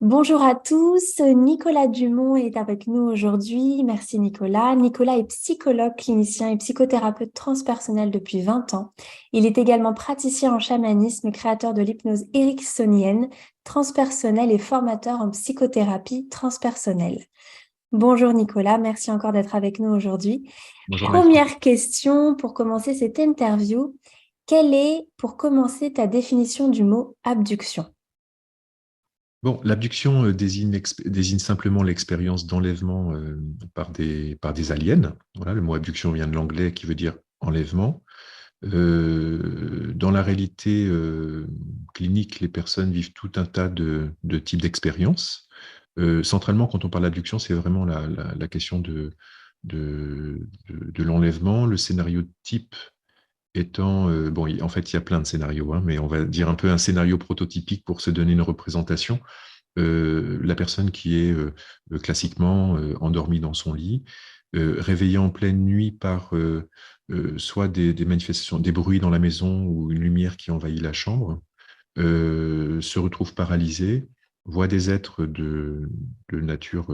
Bonjour à tous, Nicolas Dumont est avec nous aujourd'hui. Merci Nicolas. Nicolas est psychologue clinicien et psychothérapeute transpersonnel depuis 20 ans. Il est également praticien en chamanisme, créateur de l'hypnose ericksonienne, transpersonnelle et formateur en psychothérapie transpersonnelle. Bonjour Nicolas, merci encore d'être avec nous aujourd'hui. Bonjour Maïfra. Première question pour commencer cette interview. Quelle est, pour commencer, ta définition du mot abduction? Bon, l'abduction désigne simplement l'expérience d'enlèvement par des aliens. Voilà, le mot abduction vient de l'anglais qui veut dire enlèvement. Dans la réalité clinique, les personnes vivent tout un tas de types d'expériences. Centralement, quand on parle d'abduction, c'est vraiment la question de l'enlèvement. Le scénario type étant, bon, en fait, il y a plein de scénarios, hein, mais on va dire un peu un scénario prototypique pour se donner une représentation. La personne qui est classiquement endormie dans son lit, réveillée en pleine nuit par soit des manifestations, des bruits dans la maison ou une lumière qui envahit la chambre, se retrouve paralysée, voit des êtres de nature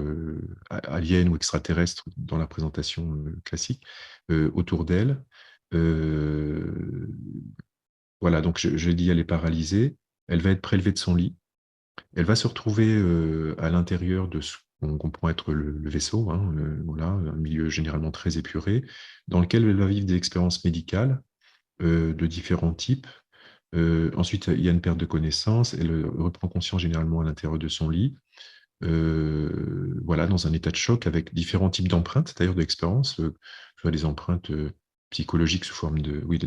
alien ou extraterrestre dans la présentation classique autour d'elle. Euh, voilà, donc je dis, elle est paralysée, elle va être prélevée de son lit, elle va se retrouver à l'intérieur de ce qu'on comprend être le vaisseau, hein, voilà, un milieu généralement très épuré, dans lequel elle va vivre des expériences médicales de différents types. Ensuite, il y a une perte de connaissance, elle reprend conscience généralement à l'intérieur de son lit, voilà, dans un état de choc avec différents types d'empreintes, d'ailleurs d'expériences, soit des empreintes psychologiques sous forme de, oui,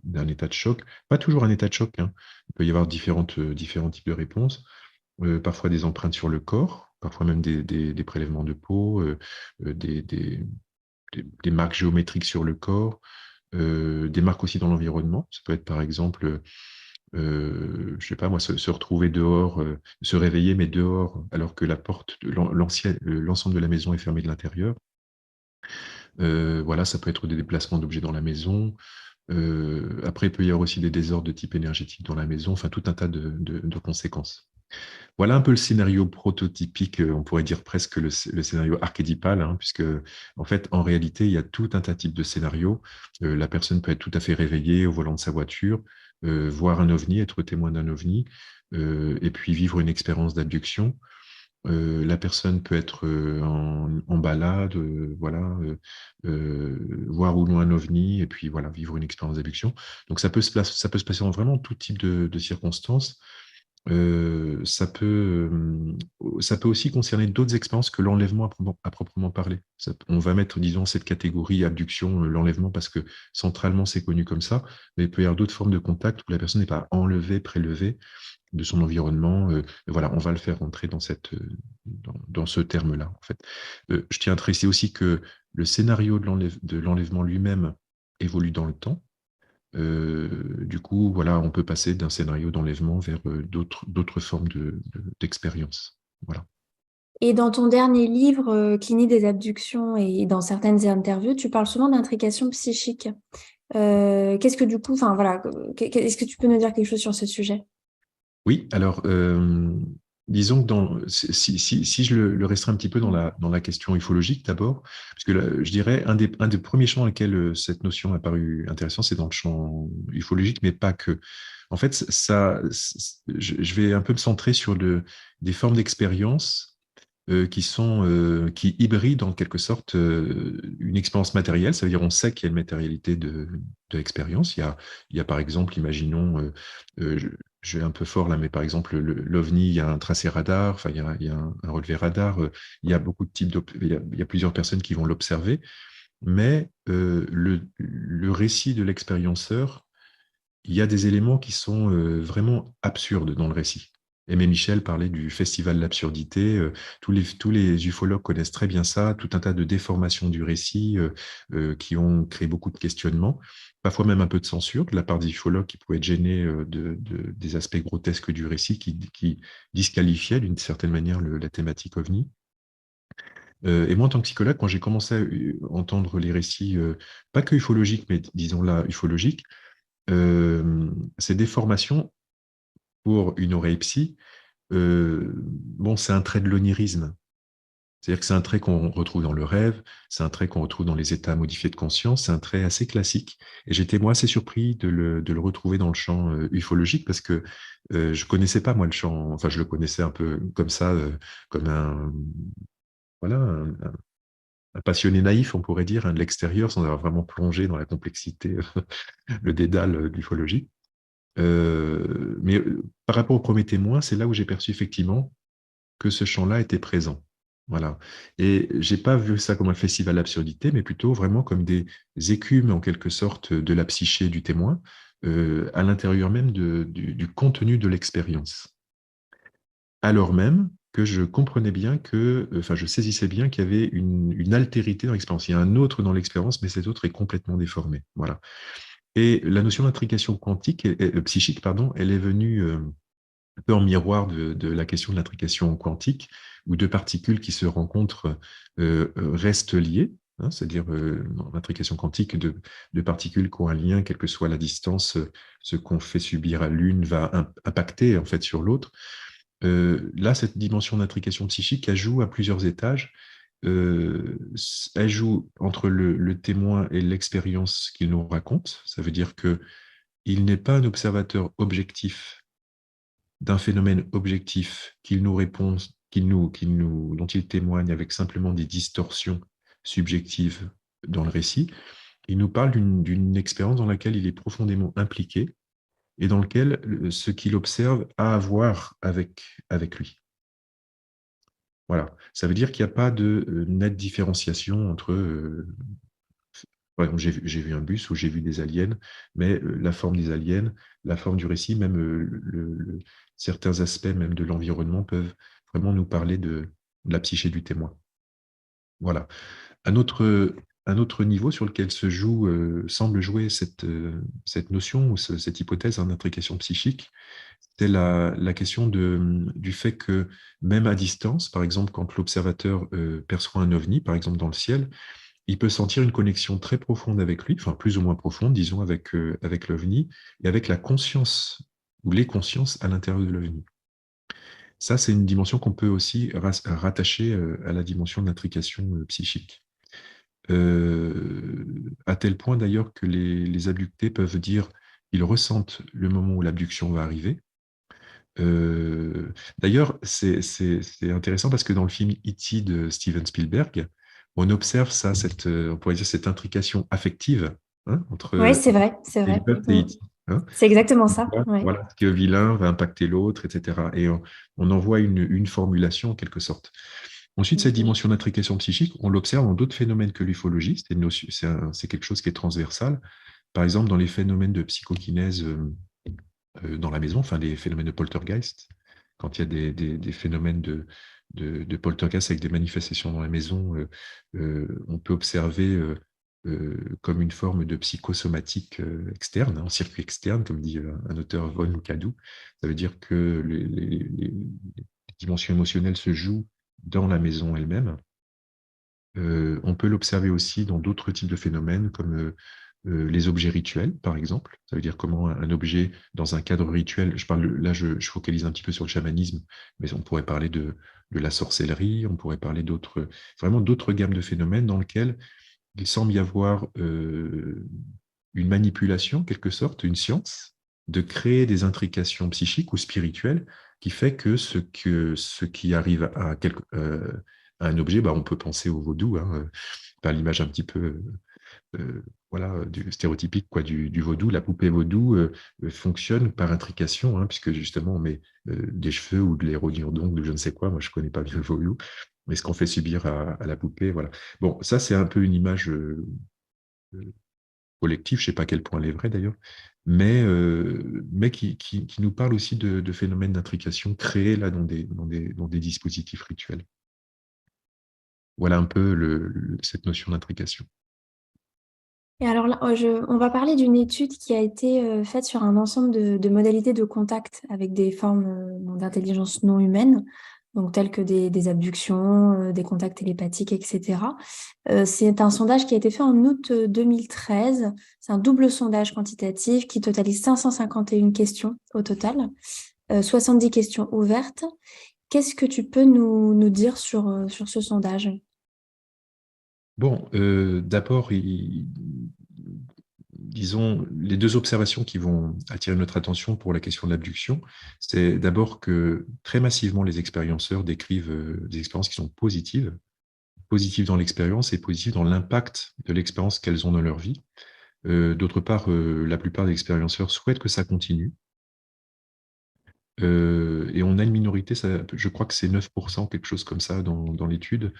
d'un état de choc, pas toujours un état de choc, hein. Il peut y avoir différents types de réponses, parfois des empreintes sur le corps, parfois même des prélèvements de peau, des marques géométriques sur le corps, des marques aussi dans l'environnement. Ça peut être par exemple, je sais pas moi, se retrouver dehors, se réveiller mais dehors alors que la porte, l'ensemble de la maison est fermée de l'intérieur. Voilà, ça peut être des déplacements d'objets dans la maison. Après, il peut y avoir aussi des désordres de type énergétique dans la maison, enfin tout un tas de conséquences. Voilà un peu le scénario prototypique, on pourrait dire presque le scénario archétypal, hein, puisque en fait, en réalité, il y a tout un tas de types de scénarios. La personne peut être tout à fait réveillée au volant de sa voiture, voir un ovni, être témoin d'un ovni, et puis vivre une expérience d'abduction. La personne peut être en balade, voilà, voir au loin un ovni, et puis voilà, vivre une expérience d'abduction. Donc ça peut se passer dans vraiment tout type de circonstances. Ça peut aussi concerner d'autres expériences que l'enlèvement à proprement parler. On va mettre, disons, cette catégorie abduction, l'enlèvement, parce que centralement, c'est connu comme ça, mais il peut y avoir d'autres formes de contact où la personne n'est pas enlevée, prélevée de son environnement. Voilà, on va le faire rentrer dans ce terme-là, en fait. Je tiens à préciser aussi que le scénario de l'enlèvement lui-même évolue dans le temps. Du coup, voilà, on peut passer d'un scénario d'enlèvement vers d'autres formes d'expérience. Voilà. Et dans ton dernier livre, Clinique des abductions, et dans certaines interviews, tu parles souvent d'intrication psychique. Qu'est-ce que du coup, enfin voilà, est-ce que tu peux nous dire quelque chose sur ce sujet? Oui, alors, disons que si je le restreins un petit peu dans la question ufologique d'abord, parce que là, je dirais un des premiers champs dans lesquels cette notion a paru intéressante, c'est dans le champ ufologique, mais pas que. En fait, je vais un peu me centrer sur des formes d'expérience qui hybrident en quelque sorte une expérience matérielle. Ça veut dire on sait qu'il y a une matérialité de l'expérience. Il y a par exemple, imaginons, je vais un peu fort là, mais par exemple l'OVNI, il y a un tracé radar, enfin il y a un relevé radar. Il y a beaucoup de types il y a plusieurs personnes qui vont l'observer, mais le récit de l'expérienceur, il y a des éléments qui sont vraiment absurdes dans le récit. Aimé Michel parlait du festival de l'absurdité. Tous les ufologues connaissent très bien ça, tout un tas de déformations du récit qui ont créé beaucoup de questionnements, parfois même un peu de censure de la part des ufologues qui pouvaient être gênés des aspects grotesques du récit qui disqualifiaient d'une certaine manière la thématique ovni. Et moi, en tant que psychologue, quand j'ai commencé à entendre les récits, pas que ufologiques, mais disons là, ufologiques, ces déformations pour une oreille psy, bon, c'est un trait de l'onirisme. C'est-à-dire que c'est un trait qu'on retrouve dans le rêve, c'est un trait qu'on retrouve dans les états modifiés de conscience, c'est un trait assez classique. Et j'étais moi assez surpris de le retrouver dans le champ ufologique parce que je connaissais pas moi le champ, enfin je le connaissais un peu comme ça, comme un, voilà, un passionné naïf, on pourrait dire, de l'extérieur, sans avoir vraiment plongé dans la complexité, le dédale de l'ufologie. Mais par rapport au premier témoin, c'est là où j'ai perçu effectivement que ce champ-là était présent. Voilà. Et j'ai pas vu ça comme un festival d'absurdité, mais plutôt vraiment comme des écumes, en quelque sorte, de la psyché du témoin, à l'intérieur même du contenu de l'expérience. Alors même que je comprenais bien que, enfin, je saisissais bien qu'il y avait une altérité dans l'expérience. Il y a un autre dans l'expérience, mais cet autre est complètement déformé. Voilà. Et la notion d'intrication quantique, psychique, pardon, elle est venue un peu en miroir de la question de l'intrication quantique, où deux particules qui se rencontrent restent liées, hein, c'est-à-dire dans l'intrication quantique, deux particules qui ont un lien, quelle que soit la distance, ce qu'on fait subir à l'une va impacter en fait sur l'autre. Là, cette dimension d'intrication psychique, elle joue à plusieurs étages. Elle joue entre le témoin et l'expérience qu'il nous raconte. Ça veut dire que il n'est pas un observateur objectif d'un phénomène objectif qu'il nous répond, dont il témoigne avec simplement des distorsions subjectives dans le récit. Il nous parle d'une expérience dans laquelle il est profondément impliqué et dans lequel ce qu'il observe a à voir avec lui. Voilà. Ça veut dire qu'il n'y a pas de nette différenciation entre par exemple, j'ai vu un bus ou j'ai vu des aliens, mais la forme des aliens, la forme du récit, même certains aspects même de l'environnement peuvent vraiment nous parler de la psyché du témoin. Voilà. Un autre, un autre niveau sur lequel semble jouer cette notion ou cette hypothèse en intrication psychique, c'est la question du fait que même à distance, par exemple quand l'observateur perçoit un ovni, par exemple dans le ciel, il peut sentir une connexion très profonde avec lui, enfin plus ou moins profonde, disons, avec l'OVNI, et avec la conscience ou les consciences à l'intérieur de l'OVNI. Ça, c'est une dimension qu'on peut aussi rattacher à la dimension de l'intrication psychique. À tel point d'ailleurs que les abductés peuvent dire qu'ils ressentent le moment où l'abduction va arriver. D'ailleurs, c'est intéressant parce que dans le film E.T. de Steven Spielberg, on observe ça, on pourrait dire cette intrication affective, hein, Oui, entre c'est vrai, c'est vrai. Elliot et E.T. Hein. C'est exactement ça. Ouais. Voilà, ce que vilain va impacter l'autre, etc. Et on en voit une formulation en quelque sorte. Ensuite, cette dimension d'intrication psychique, on l'observe dans d'autres phénomènes que l'ufologie. C'est quelque chose qui est transversal. Par exemple, dans les phénomènes de psychokinèse dans la maison, enfin les phénomènes de poltergeist, quand il y a des phénomènes de poltergeist avec des manifestations dans la maison, on peut observer comme une forme de psychosomatique externe, en circuit externe, comme dit un auteur Von Cadou. Ça veut dire que les dimensions émotionnelles se jouent dans la maison elle-même. On peut l'observer aussi dans d'autres types de phénomènes comme les objets rituels, par exemple. Ça veut dire comment un objet, dans un cadre rituel, là je focalise un petit peu sur le chamanisme, mais on pourrait parler de la sorcellerie, on pourrait parler vraiment d'autres gammes de phénomènes dans lesquels il semble y avoir une manipulation, en quelque sorte, une science, de créer des intrications psychiques ou spirituelles qui fait que ce qui arrive à un objet, bah, on peut penser au vaudou, hein, par l'image un petit peu voilà, stéréotypique quoi, du vaudou. La poupée vaudou fonctionne par intrication, hein, puisque justement on met des cheveux ou de l'érodure d'ongles ou je ne sais quoi, moi je ne connais pas bien le vaudou, mais ce qu'on fait subir à la poupée, voilà. Bon, ça c'est un peu une image collective, je ne sais pas à quel point elle est vraie d'ailleurs, mais qui nous parle aussi de phénomènes d'intrication créés là dans des dispositifs rituels. Voilà un peu cette notion d'intrication. Et alors là, on va parler d'une étude qui a été faite sur un ensemble de modalités de contact avec des formes d'intelligence non humaine. donc tels que des abductions, des contacts télépathiques, etc. C'est un sondage qui a été fait en août 2013. C'est un double sondage quantitatif qui totalise 551 questions au total, 70 questions ouvertes. Qu'est-ce que tu peux nous dire sur ce sondage? Bon, d'abord, disons, les deux observations qui vont attirer notre attention pour la question de l'abduction, c'est d'abord que très massivement, les expérienceurs décrivent des expériences qui sont positives dans l'expérience et positives dans l'impact de l'expérience qu'elles ont dans leur vie. D'autre part, la plupart des expérienceurs souhaitent que ça continue. Et on a une minorité, je crois que c'est 9%, quelque chose comme ça dans l'étude,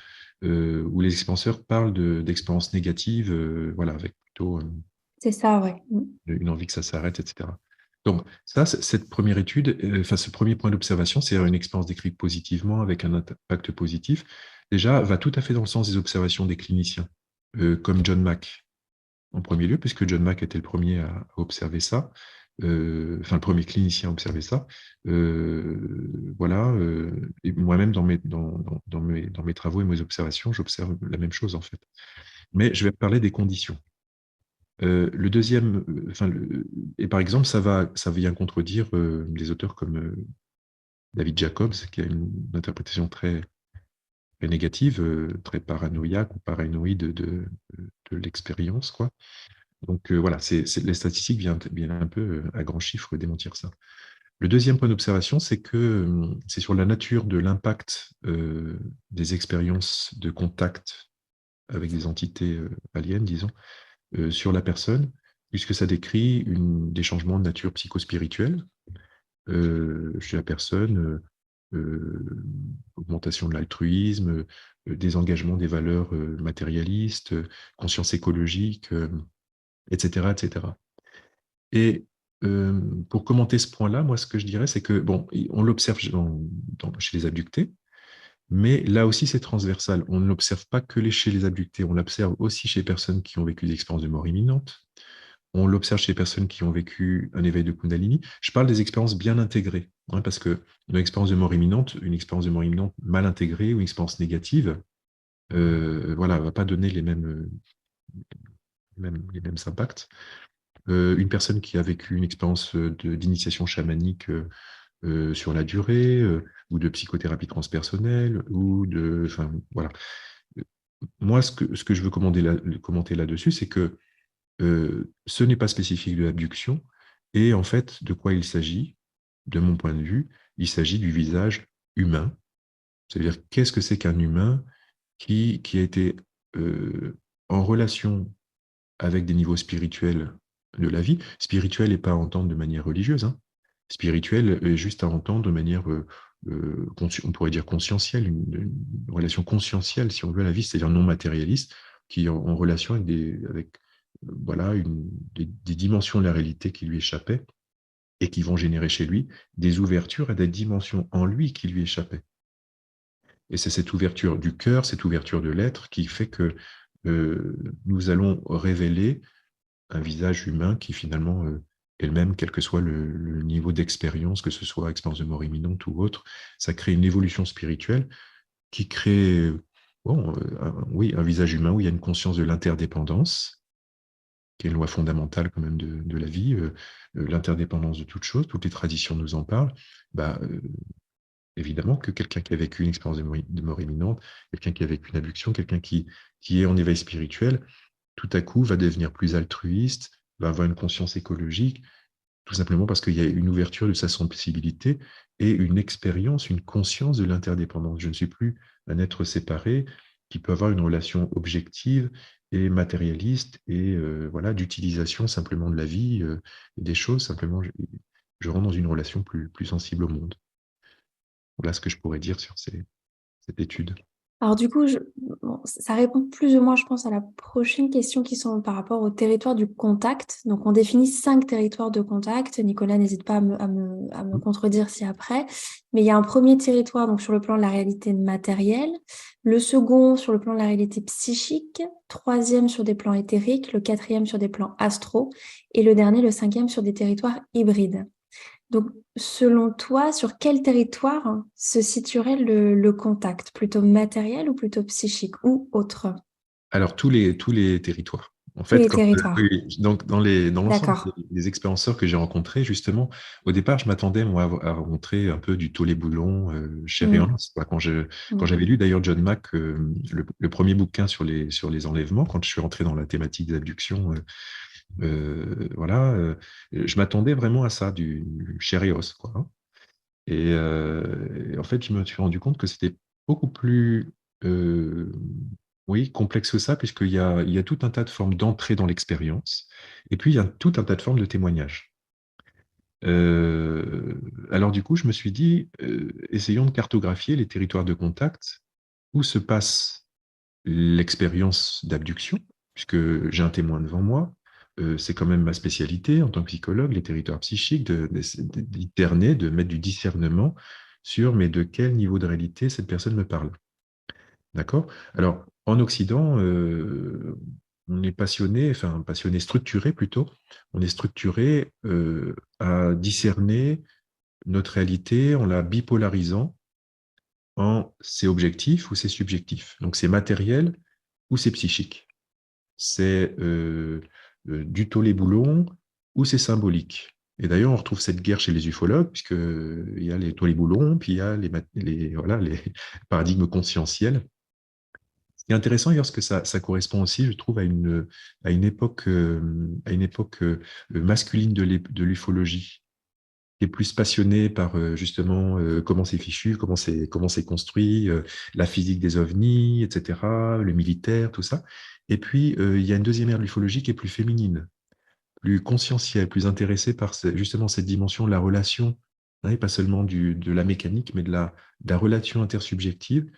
où les expérienceurs parlent d'expériences négatives, voilà, avec plutôt C'est ça, ouais. une envie que ça s'arrête, etc. Donc, ça, cette première étude, enfin, ce premier point d'observation, c'est une expérience décrite positivement avec un impact positif, déjà, va tout à fait dans le sens des observations des cliniciens, comme John Mack, en premier lieu, puisque John Mack était le premier à observer ça, enfin, le premier clinicien à observer ça. Voilà, et moi-même, dans mes travaux et mes observations, j'observe la même chose, en fait. Mais je vais parler des conditions. Le deuxième, et par exemple, ça vient contredire des auteurs comme David Jacobs, qui a une interprétation très négative, très paranoïaque ou paranoïde de l'expérience, quoi. Donc voilà, les statistiques viennent un peu à grands chiffres démentir ça. Le deuxième point d'observation, c'est que c'est sur la nature de l'impact des expériences de contact avec des entités aliens, disons, sur la personne, puisque ça décrit des changements de nature psychospirituelle chez la personne, augmentation de l'altruisme, désengagement des valeurs matérialistes, conscience écologique, etc., etc. Et pour commenter ce point-là, moi, ce que je dirais, c'est que, bon, on l'observe chez les abductés, mais là aussi, c'est transversal. On ne l'observe pas que chez les abductés, on l'observe aussi chez les personnes qui ont vécu des expériences de mort imminente. On l'observe chez les personnes qui ont vécu un éveil de Kundalini. Je parle des expériences bien intégrées, hein, parce que une expérience de mort imminente, une expérience de mort imminente mal intégrée ou une expérience négative, voilà, va pas donner les mêmes impacts. Une personne qui a vécu une expérience d'initiation chamanique sur la durée, ou de psychothérapie transpersonnelle, enfin, voilà. Moi, ce que je veux commenter là-dessus, c'est que ce n'est pas spécifique de l'abduction, et en fait, de quoi il s'agit, de mon point de vue, il s'agit du visage humain. C'est-à-dire, qu'est-ce que c'est qu'un humain qui a été en relation avec des niveaux spirituels de la vie. Spirituel et pas à entendre de manière religieuse, hein. Spirituel est juste à entendre de manière, on pourrait dire conscientielle, une relation conscientielle, si on veut, à la vie, c'est-à-dire non matérialiste, qui est en relation avec voilà, des dimensions de la réalité qui lui échappaient et qui vont générer chez lui des ouvertures à des dimensions en lui qui lui échappaient. Et c'est cette ouverture du cœur, cette ouverture de l'être qui fait que nous allons révéler un visage humain qui finalement est le même, quel que soit le niveau d'expérience, que ce soit expérience de mort imminente ou autre. Ça crée une évolution spirituelle qui crée, bon, oui, un visage humain où il y a une conscience de l'interdépendance, qui est une loi fondamentale quand même de la vie, l'interdépendance de toute chose, toutes les traditions nous en parlent. Bah, évidemment que quelqu'un qui a vécu une expérience de mort imminente, quelqu'un qui a vécu une abduction, quelqu'un qui est en éveil spirituel, tout à coup va devenir plus altruiste, va avoir une conscience écologique, tout simplement parce qu'il y a une ouverture de sa sensibilité et une expérience, une conscience de l'interdépendance. Je ne suis plus un être séparé qui peut avoir une relation objective et matérialiste et voilà, d'utilisation simplement de la vie et des choses. Simplement, je rentre dans une relation plus sensible au monde. Voilà ce que je pourrais dire sur cette étude. Alors du coup, bon, ça répond plus ou moins, je pense, à la prochaine question qui sont par rapport au territoire du contact. Donc on définit 5 territoires de contact. Nicolas, n'hésite pas à me contredire si après. Mais il y a un premier territoire donc sur le plan de la réalité matérielle, le second sur le plan de la réalité psychique, troisième sur des plans éthériques, le quatrième sur des plans astraux et le dernier, le cinquième, sur des territoires hybrides. Donc, selon toi, sur quel territoire se situerait le contact? Plutôt matériel ou plutôt psychique ou autre? Alors, tous les territoires. En Tous fait, les territoires. oui, donc dans l'ensemble D'accord. des expérienceurs que j'ai rencontrés, justement, au départ, je m'attendais, moi, à rencontrer un peu du Tollet-Boulon, Mm, Chéréance. Quand mm. j'avais lu d'ailleurs John Mack, le premier bouquin sur les enlèvements, quand je suis rentré dans la thématique des abductions, voilà, je m'attendais vraiment à ça, du Chéréos, quoi, hein. Et en fait, je me suis rendu compte que c'était beaucoup plus euh, oui, complexe que ça, il y a tout un tas de formes d'entrée dans l'expérience, et puis il y a tout un tas de formes de témoignages. Alors du coup, je me suis dit, essayons de cartographier les territoires de contact où se passe l'expérience d'abduction, puisque j'ai un témoin devant moi. C'est quand même ma spécialité en tant que psychologue, les territoires psychiques, d'iterner, de mettre du discernement sur mais de quel niveau de réalité cette personne me parle. D'accord? Alors, en Occident, on est passionné, enfin passionné, structuré plutôt, on est structuré à discerner notre réalité en la bipolarisant en c'est objectif ou c'est subjectif. Donc c'est matériel ou c'est psychique. C'est du tollet-boulon ou c'est symbolique. Et d'ailleurs, on retrouve cette guerre chez les ufologues, puisqu'il y a les tollet-boulons, puis il y a voilà, les paradigmes conscientiels. Ce qui est intéressant, parce que ça correspond aussi, je trouve, à une époque masculine de l'ufologie, qui est plus passionnée par justement comment c'est fichu, comment c'est construit, la physique des ovnis, etc., le militaire, tout ça. Et puis, il y a une deuxième ère de l'ufologie qui est plus féminine, plus conscientielle, plus intéressée par justement cette dimension de la relation, hein, et pas seulement de la mécanique, mais de la relation intersubjective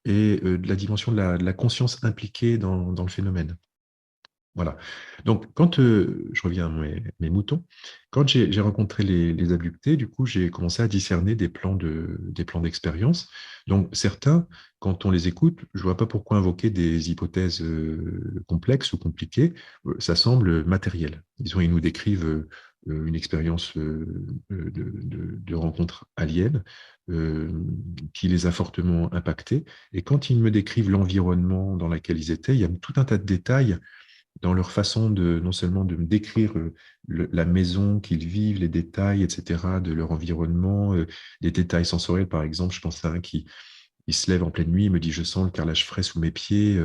et de la dimension de la conscience impliquée dans le phénomène. Voilà. Donc, quand je reviens à mes moutons, quand j'ai rencontré les abductés, du coup, j'ai commencé à discerner des plans d'expérience. Donc, certains, quand on les écoute, je ne vois pas pourquoi invoquer des hypothèses complexes ou compliquées. Ça semble matériel. Ils nous décrivent une expérience de rencontre alien euh, qui les a fortement impactés. Et quand ils me décrivent l'environnement dans lequel ils étaient, il y a tout un tas de détails dans leur façon de non seulement de me décrire la maison qu'ils vivent, les détails, etc., de leur environnement, des détails sensoriels, par exemple. Je pense à un qui il se lève en pleine nuit, il me dit je sens le carrelage frais sous mes pieds.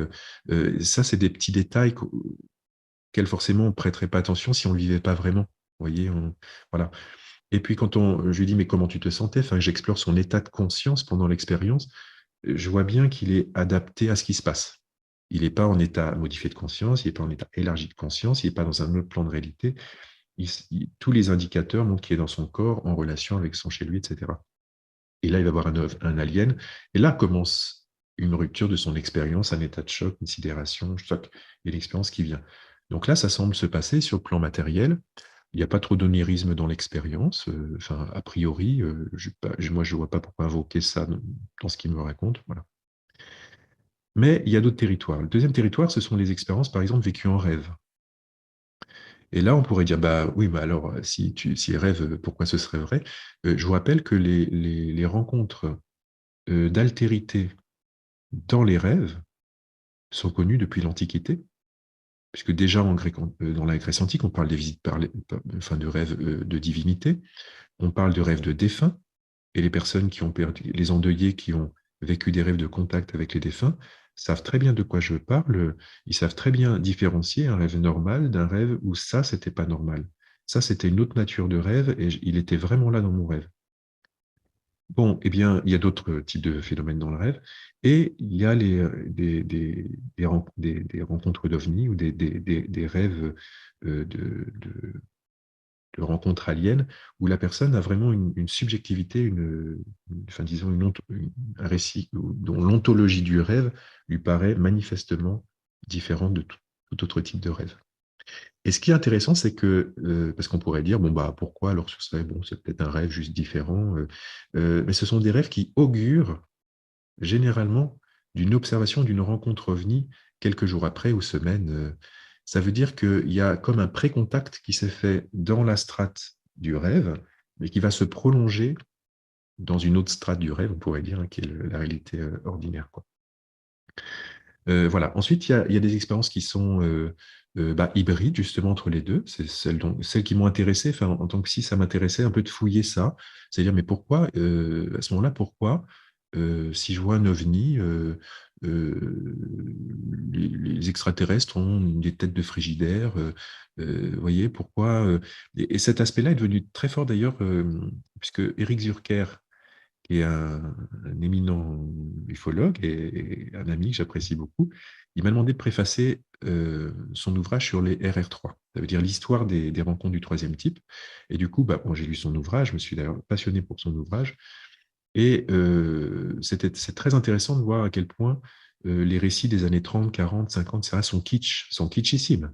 Ça, c'est des petits détails auxquels forcément on ne prêterait pas attention si on ne le vivait pas vraiment. Vous voyez, voilà. Et puis quand je lui dis mais comment tu te sentais, enfin, j'explore son état de conscience pendant l'expérience, je vois bien qu'il est adapté à ce qui se passe. Il n'est pas en état modifié de conscience, il n'est pas en état élargi de conscience, il n'est pas dans un autre plan de réalité. Tous les indicateurs montrent qu'il est dans son corps, en relation avec son chez lui, etc. Et là, il va voir un alien. Et là commence une rupture de son expérience, un état de choc, une sidération, choc, et l'expérience qui vient. Donc là, ça semble se passer sur le plan matériel. Il n'y a pas trop d'onirisme dans l'expérience. Enfin, a priori, moi, je ne vois pas pourquoi invoquer ça dans ce qu'il me raconte. Voilà. Mais il y a d'autres territoires. Le deuxième territoire, ce sont les expériences, par exemple, vécues en rêve. Et là, on pourrait dire, bah oui, mais alors, si rêve, pourquoi ce serait vrai? Je vous rappelle que les rencontres d'altérité dans les rêves sont connues depuis l'Antiquité, puisque déjà dans la Grèce antique, on parle des visites enfin, de rêves de divinité, on parle de rêves de défunts, et les personnes qui ont perdu, les endeuillés qui ont vécu des rêves de contact avec les défunts, savent très bien de quoi je parle. Ils savent très bien différencier un rêve normal d'un rêve où ça, c'était pas normal. Ça, c'était une autre nature de rêve et il était vraiment là dans mon rêve. Bon, eh bien, il y a d'autres types de phénomènes dans le rêve et il y a des rencontres d'ovnis ou des rêves de rencontres aliens où la personne a vraiment une subjectivité, enfin, disons un récit dont l'ontologie du rêve lui paraît manifestement différente de tout autre type de rêve. Et ce qui est intéressant, c'est que, parce qu'on pourrait dire, bon, bah, pourquoi alors ce serait, bon, c'est peut-être un rêve juste différent, mais ce sont des rêves qui augurent généralement d'une observation d'une rencontre ovni quelques jours après ou semaines. Ça veut dire qu'il y a comme un pré-contact qui s'est fait dans la strate du rêve mais qui va se prolonger dans une autre strate du rêve, on pourrait dire, hein, qui est la réalité ordinaire, quoi. Voilà. Ensuite, il y a des expériences qui sont hybrides, justement, entre les deux. C'est celles qui m'ont intéressé. Enfin, en tant que psy, ça m'intéressait un peu de fouiller ça. C'est-à-dire, mais pourquoi, à ce moment-là, pourquoi, si je vois un ovni, euh, les extraterrestres ont des têtes de frigidaire, vous voyez, pourquoi et cet aspect-là est devenu très fort d'ailleurs, puisque Eric Zurker, qui est un éminent ufologue et un ami que j'apprécie beaucoup, il m'a demandé de préfacer son ouvrage sur les RR3. Ça veut dire l'histoire des rencontres du troisième type. Et du coup, bon, j'ai lu son ouvrage, je me suis d'ailleurs passionné pour son ouvrage. Et c'est très intéressant de voir à quel point les récits des années 30, 40, 50, etc. sont kitschissimes.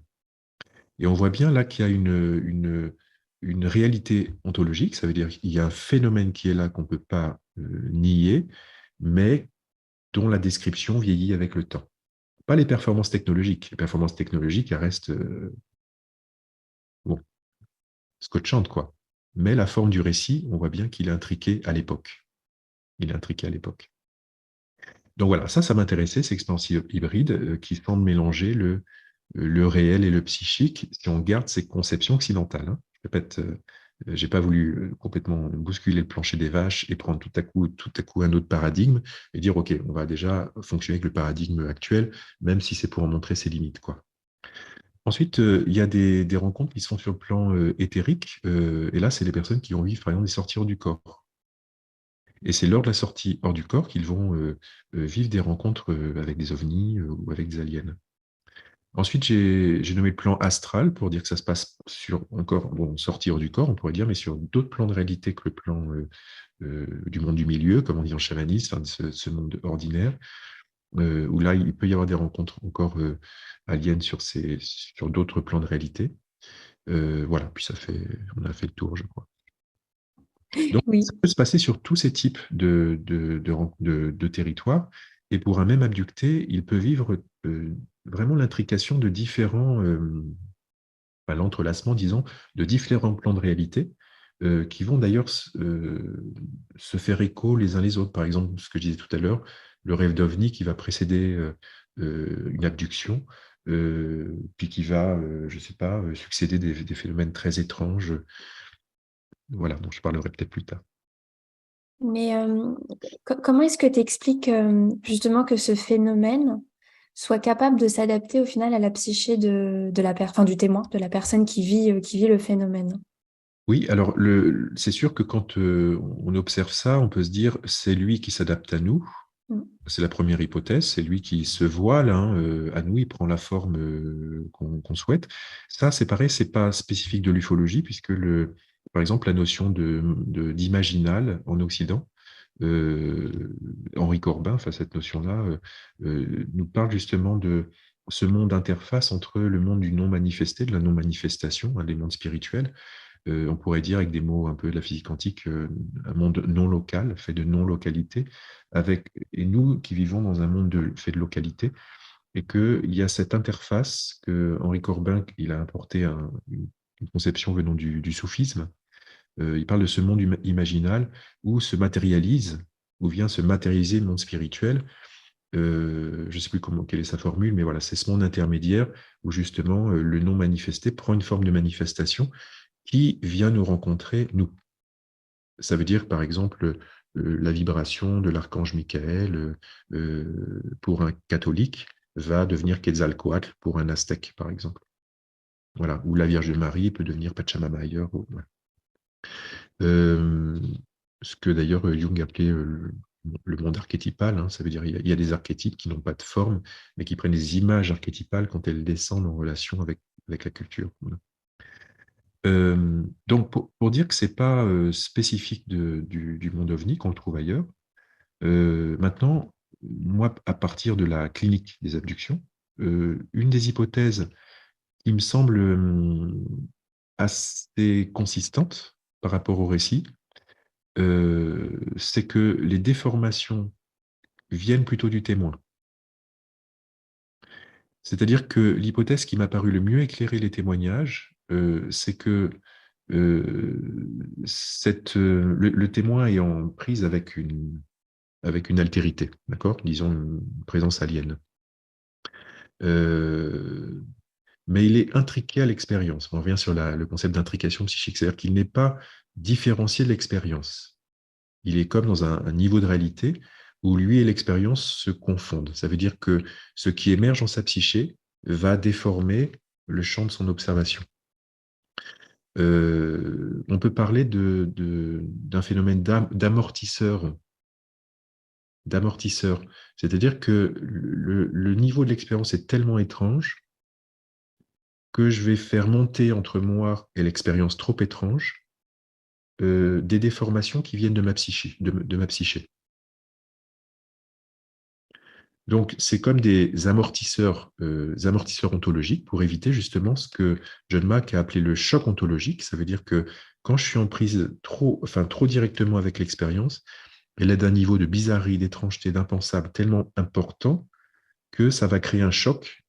Et on voit bien là qu'il y a une réalité ontologique, ça veut dire qu'il y a un phénomène qui est là qu'on ne peut pas nier, mais dont la description vieillit avec le temps. Pas les performances technologiques. Les performances technologiques, elles restent bon, scotchantes, quoi. Mais la forme du récit, on voit bien qu'il est intriqué à l'époque. Il est intriqué à l'époque. Donc voilà, ça m'intéressait, ces expériences hybrides qui semblent mélanger le réel et le psychique, si on garde ces conceptions occidentales, hein. Je répète, j'ai pas voulu complètement bousculer le plancher des vaches et prendre tout à coup un autre paradigme et dire, OK, on va déjà fonctionner avec le paradigme actuel, même si c'est pour en montrer ses limites, quoi. Ensuite, il y a des rencontres qui sont sur le plan éthérique, et là, c'est les personnes qui vont vivre, par exemple, des sorties hors du corps. Et c'est lors de la sortie hors du corps qu'ils vont vivre des rencontres avec des ovnis ou avec des aliens. Ensuite, j'ai nommé le plan astral pour dire que ça se passe sur encore, bon, sortie hors du corps, on pourrait dire, mais sur d'autres plans de réalité que le plan du monde du milieu, comme on dit en chamanisme, enfin, de ce monde ordinaire, où là, il peut y avoir des rencontres encore aliens sur d'autres plans de réalité. Voilà, puis on a fait le tour, je crois. Donc, ça Oui. peut se passer sur tous ces types de territoires. Et pour un même abducté, il peut vivre vraiment l'intrication de différents, l'entrelacement, disons, de différents plans de réalité qui vont d'ailleurs se faire écho les uns les autres. Par exemple, ce que je disais tout à l'heure, le rêve d'OVNI qui va précéder une abduction, puis qui va, je ne sais pas, succéder des phénomènes très étranges. Voilà, dont je parlerai peut-être plus tard. Mais comment est-ce que tu expliques justement que ce phénomène soit capable de s'adapter au final à la psyché de enfin, du témoin, de la personne qui vit le phénomène? Oui, alors c'est sûr que quand on observe ça, on peut se dire c'est lui qui s'adapte à nous. Mm. C'est la première hypothèse, c'est lui qui se voile hein, à nous, il prend la forme qu'on souhaite. Ça, c'est pareil, c'est pas spécifique de l'ufologie, puisque par exemple, la notion d'imaginal en Occident, Henri Corbin, enfin, cette notion-là, nous parle justement de ce monde d'interface entre le monde du non manifesté, de la non-manifestation, hein, des mondes spirituels, on pourrait dire avec des mots un peu de la physique quantique, un monde non local, fait de non-localité, et nous qui vivons dans un monde fait de localité, et qu'il y a cette interface que Henri Corbin, il a importé une conception venant du soufisme. Il parle de ce monde imaginal où se matérialise, où vient se matérialiser le monde spirituel. Je ne sais plus quelle est sa formule, mais voilà, c'est ce monde intermédiaire où justement le non manifesté prend une forme de manifestation qui vient nous rencontrer, nous. Ça veut dire, par exemple, la vibration de l'archange Michael, pour un catholique, va devenir Quetzalcoatl pour un aztèque, par exemple. Voilà. Ou la Vierge Marie peut devenir Pachamama ailleurs. Voilà. Euh, Ce que d'ailleurs Jung appelait le monde archétypal, hein. Ça veut dire qu'il y a des archétypes qui n'ont pas de forme, mais qui prennent des images archétypales quand elles descendent en relation avec la culture. Voilà. Donc, pour dire que ce n'est pas spécifique du monde OVNI, qu'on le trouve ailleurs, maintenant, moi, à partir de la clinique des abductions, une des hypothèses qui me semble assez consistante par rapport au récit, c'est que les déformations viennent plutôt du témoin. C'est-à-dire que l'hypothèse qui m'a paru le mieux éclairer les témoignages, c'est que le témoin est en prise avec une altérité, d'accord? Disons une présence alienne. Euh, mais il est intriqué à l'expérience. On revient sur le concept d'intrication psychique, c'est-à-dire qu'il n'est pas différencié de l'expérience. Il est comme dans un niveau de réalité où lui et l'expérience se confondent. Ça veut dire que ce qui émerge en sa psyché va déformer le champ de son observation. On peut parler d'un phénomène d'amortisseur. C'est-à-dire que le niveau de l'expérience est tellement étrange que je vais faire monter entre moi et l'expérience trop étrange des déformations qui viennent de ma psyché, de ma psyché. Donc, c'est comme des amortisseurs ontologiques pour éviter justement ce que John Mack a appelé le choc ontologique. Ça veut dire que quand je suis en prise trop directement avec l'expérience, elle est d'un niveau de bizarrerie, d'étrangeté, d'impensable tellement important que ça va créer un choc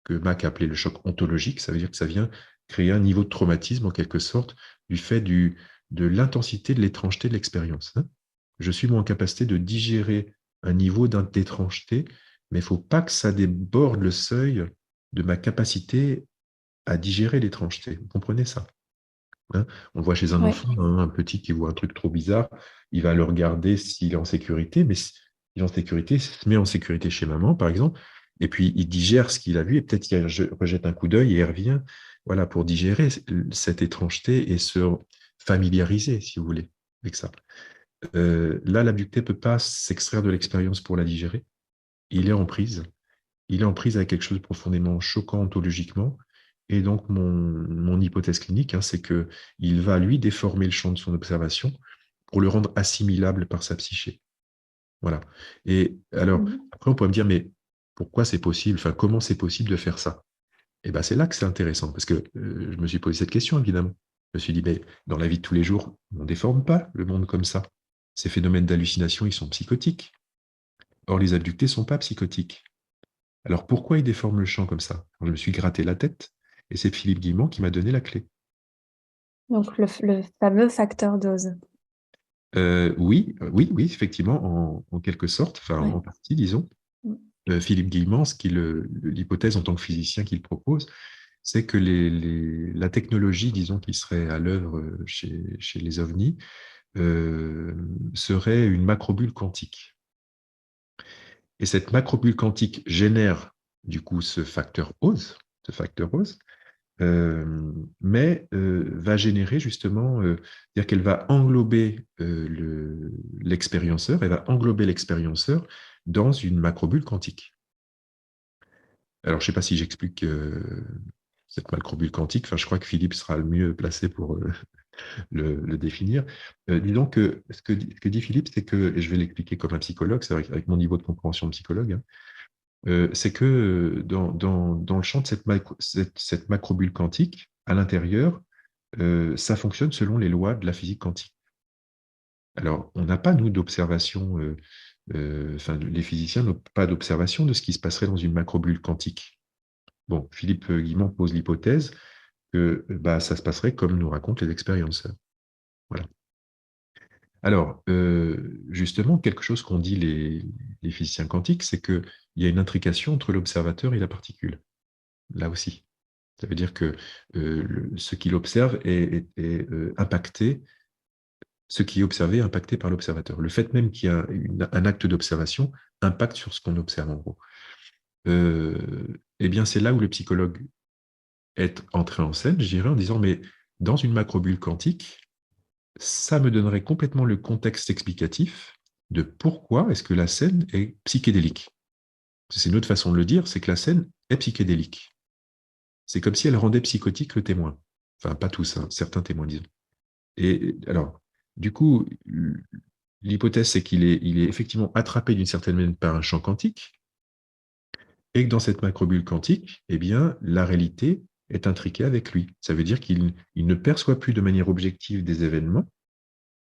que Mack a appelé le choc ontologique. Ça veut dire que ça vient créer un niveau de traumatisme en quelque sorte du fait de l'intensité de l'étrangeté de l'expérience. Je suis moi en capacité de digérer un niveau d'étrangeté, mais il ne faut pas que ça déborde le seuil de ma capacité à digérer l'étrangeté. Vous comprenez ça? On le voit chez un Ouais. enfant, un petit qui voit un truc trop bizarre, il va le regarder s'il est en sécurité, mais s'il est en sécurité, il se met en sécurité chez maman, par exemple, et puis il digère ce qu'il a vu, et peut-être qu'il rejette un coup d'œil et il revient, voilà, pour digérer cette étrangeté et se familiariser, si vous voulez, avec ça. Là, l'abducté ne peut pas s'extraire de l'expérience pour la digérer. Il est en prise. Il est en prise avec quelque chose de profondément choquant ontologiquement. Et donc, mon hypothèse clinique, c'est qu'il va, lui, déformer le champ de son observation pour le rendre assimilable par sa psyché. Voilà. Et alors, Mhm. après, on pourrait me dire, mais pourquoi c'est possible? Enfin, comment c'est possible de faire ça? Et bien, c'est là que c'est intéressant, parce que je me suis posé cette question, évidemment. Je me suis dit, mais dans la vie de tous les jours, on ne déforme pas le monde comme ça. Ces phénomènes d'hallucination, ils sont psychotiques. Or, les abductés ne sont pas psychotiques. Alors, pourquoi ils déforment le champ comme ça? Alors, je me suis gratté la tête, et c'est Philippe Guillemont qui m'a donné la clé. Donc, le fameux facteur dose. Oui, oui, oui, effectivement, en quelque sorte, enfin Ouais. en partie, disons. Philippe Guillemont, l'hypothèse en tant que physicien qu'il propose, c'est que la technologie, disons, qui serait à l'œuvre chez les ovnis, serait une macrobulle quantique. Et cette macrobulle quantique génère du coup ce facteur OSE, mais va générer justement, c'est-à-dire qu'elle va englober l'expérienceur, elle va englober l'expérienceur dans une macrobulle quantique. Alors, je ne sais pas si j'explique cette macrobulle quantique, enfin, je crois que Philippe sera le mieux placé pour le définir. Disons que ce que dit Philippe, c'est que, et je vais l'expliquer comme un psychologue, c'est avec mon niveau de compréhension de psychologue, c'est que dans le champ de cette macrobulle quantique, à l'intérieur, ça fonctionne selon les lois de la physique quantique. Alors, on n'a pas, nous, d'observation, enfin, les physiciens n'ont pas d'observation de ce qui se passerait dans une macrobulle quantique. Bon, Philippe Guimont pose l'hypothèse que bah, ça se passerait comme nous racontent les expérienceurs. Voilà. Alors, justement, quelque chose qu'ont dit les physiciens quantiques, c'est qu'il y a une intrication entre l'observateur et la particule, là aussi. Ça veut dire que ce qu'il observe est impacté, ce qui est observé est impacté par l'observateur. Le fait même qu'il y a un acte d'observation impacte sur ce qu'on observe en gros. Eh bien, c'est là où le psychologue est entré en scène, je dirais, en disant, mais dans une macrobulle quantique, ça me donnerait complètement le contexte explicatif de pourquoi est-ce que la scène est psychédélique. C'est une autre façon de le dire, c'est que la scène est psychédélique. C'est comme si elle rendait psychotique le témoin. Enfin, pas tous, certains témoins, disons. Et alors, du coup, l'hypothèse, c'est il est effectivement attrapé d'une certaine manière par un champ quantique, et que dans cette macrobulle quantique, eh bien, la réalité est intriquée avec lui. Ça veut dire qu'il ne perçoit plus de manière objective des événements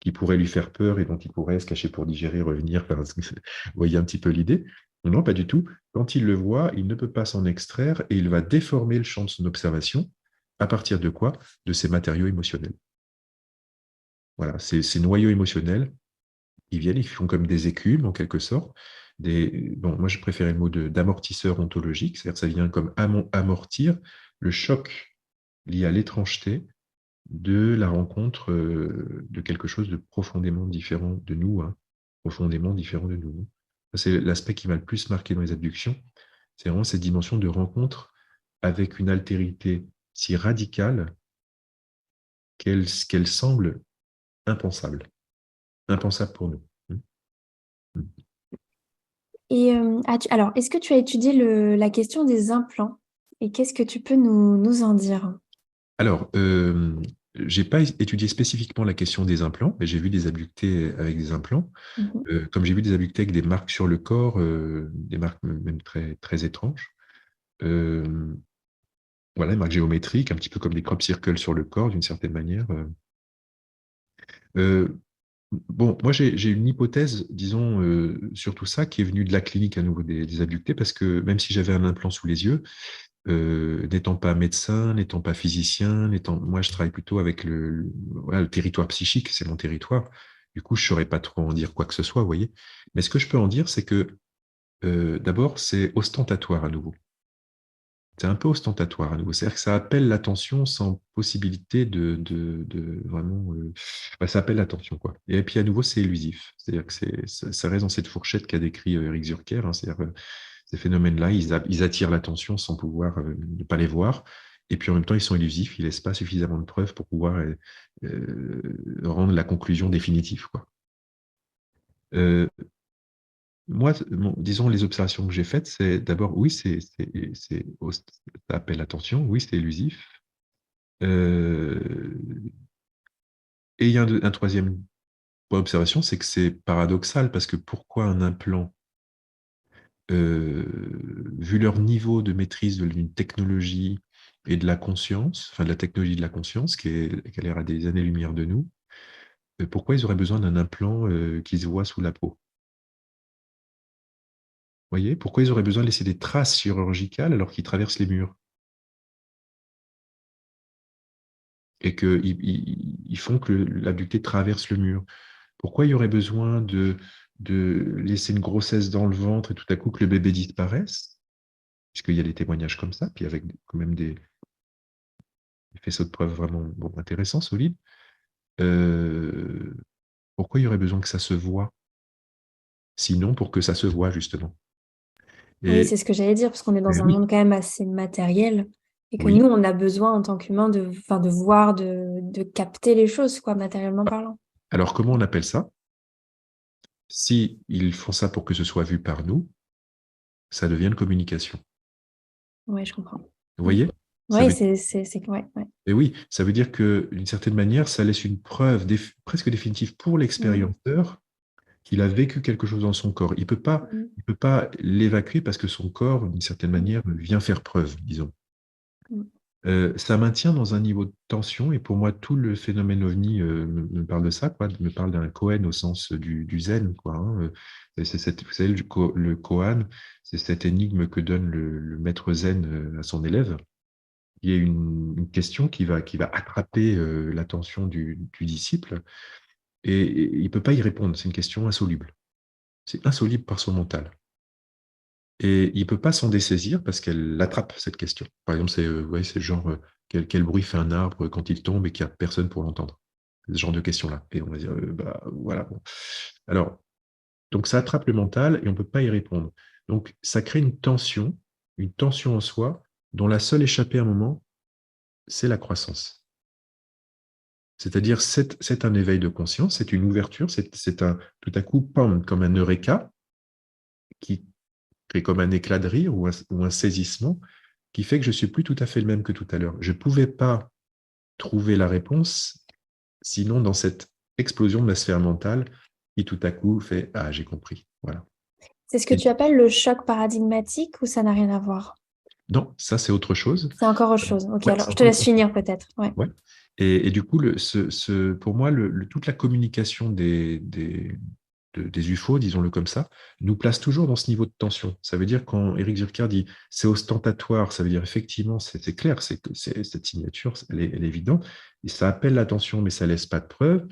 qui pourraient lui faire peur et dont il pourrait se cacher pour digérer, revenir. Enfin, vous voyez un petit peu l'idée? Non, pas du tout. Quand il le voit, il ne peut pas s'en extraire et il va déformer le champ de son observation À partir de quoi? De ces matériaux émotionnels. Voilà, ces noyaux émotionnels, ils viennent, ils font comme des écumes en quelque sorte. Bon, moi, je préférais le mot d'amortisseur ontologique, c'est-à-dire que ça vient comme amortir le choc lié à l'étrangeté de la rencontre de quelque chose de profondément différent de nous, hein, profondément différent de nous. C'est l'aspect qui m'a le plus marqué dans les abductions, c'est vraiment cette dimension de rencontre avec une altérité si radicale qu'elle semble impensable, impensable pour nous. Et alors, est-ce que tu as étudié la question des implants? Et qu'est-ce que tu peux nous en dire? Alors, j'ai pas étudié spécifiquement la question des implants, mais j'ai vu des abductés avec des implants. Mhm. Comme j'ai vu des abductés avec des marques sur le corps, des marques même très, très étranges. Euh, voilà, des marques géométriques, un petit peu comme des crop circles sur le corps, d'une certaine manière. Euh, bon, moi, j'ai une hypothèse, disons, sur tout ça, qui est venue de la clinique à nouveau des abductés, parce que même si j'avais un implant sous les yeux, n'étant pas médecin, n'étant pas physicien, moi je travaille plutôt avec voilà, le territoire psychique, c'est mon territoire. Du coup, je ne saurais pas trop en dire quoi que ce soit, vous voyez. Mais ce que je peux en dire, c'est que d'abord, c'est ostentatoire à nouveau. C'est un peu ostentatoire à nouveau. C'est-à-dire que ça appelle l'attention sans possibilité de vraiment. Ça appelle l'attention, quoi. Et puis à nouveau, c'est élusif. C'est-à-dire que ça reste dans cette fourchette qu'a décrit Eric Zurker, hein. C'est-à-dire ces phénomènes-là, ils attirent l'attention sans pouvoir ne pas les voir. Et puis en même temps, ils sont élusifs, ils ne laissent pas suffisamment de preuves pour pouvoir rendre la conclusion définitive, quoi. Euh, Moi, disons, les observations que j'ai faites, c'est d'abord, oui, ça appelle l'attention, oui, c'est élusif. Euh, et il y a un troisième point d'observation, c'est que c'est paradoxal, parce que pourquoi un implant, vu leur niveau de maîtrise d'une technologie et de la conscience, enfin de la technologie de la conscience, qui a l'air à des années-lumière de nous, pourquoi ils auraient besoin d'un implant qui se voit sous la peau? Vous voyez, pourquoi ils auraient besoin de laisser des traces chirurgicales alors qu'ils traversent les murs? Et qu'ils font que l'abducté traverse le mur. Pourquoi il y aurait besoin de laisser une grossesse dans le ventre et tout à coup que le bébé disparaisse? Puisqu'il y a des témoignages comme ça, puis avec quand même des faisceaux de preuves vraiment bon, intéressants, solides. Euh, Pourquoi il y aurait besoin que ça se voit? Sinon, pour que ça se voit, justement. Oui, Et c'est ce que j'allais dire, parce qu'on est dans un oui, monde quand même assez matériel et que nous, oui. on a besoin en tant qu'humains enfin, de voir, de capter les choses, quoi, matériellement parlant. Alors, comment on appelle ça? Si ils font ça pour que ce soit vu par nous, ça devient une communication. Oui, je comprends. Vous Mm. voyez? Ça Oui, veut ouais, ouais. Et oui, ça veut dire que, d'une certaine manière, ça laisse une preuve presque définitive pour Mm. l'expérienceur qu'il a vécu quelque chose dans son corps. Mm. Il peut pas l'évacuer parce que son corps, d'une certaine Mm. manière, vient faire preuve, disons. Mm. Ça maintient dans un niveau de tension, et pour moi, tout le phénomène OVNI me parle de ça, quoi, me parle d'un koan au sens du zen, quoi, hein. Vous savez, le koan, c'est cette énigme que donne le maître zen à son élève. Il y a une question qui va attraper l'attention du disciple et il ne peut pas y répondre. C'est une question insoluble. C'est insoluble par son mental. Et il ne peut pas s'en dessaisir parce qu'elle l'attrape, cette question. Par exemple, ouais, c'est genre quel bruit fait un arbre quand il tombe et qu'il n'y a personne pour l'entendre. Ce genre de question-là. Et on va dire, bah voilà. Bon. Alors, donc ça attrape le mental et on ne peut pas y répondre. Donc ça crée une tension en soi, dont la seule échappée à un moment, c'est la croissance. C'est-à-dire, c'est un éveil de conscience, c'est une ouverture, c'est tout à coup, pam, comme un eureka, qui crée comme un éclat de rire ou un saisissement, qui fait que je suis plus tout à fait le même que tout à l'heure. Je ne pouvais pas trouver la réponse, sinon dans cette explosion de la sphère mentale, qui tout à coup fait, ah, j'ai compris. Voilà. C'est ce que Et tu appelles le choc paradigmatique ou ça n'a rien à voir? non, ça, c'est autre chose. C'est encore autre chose. Ok, Ouais, alors c'est je te encore laisse autre chose. finir peut-être. Ouais. Ouais. Et du coup, pour moi, toute la communication des UFO, disons-le comme ça, nous place toujours dans ce niveau de tension. Ça veut dire quand Éric Durkheim dit c'est ostentatoire, ça veut dire effectivement, c'est clair, cette signature, elle est évidente, et ça appelle l'attention, mais ça laisse pas de preuve,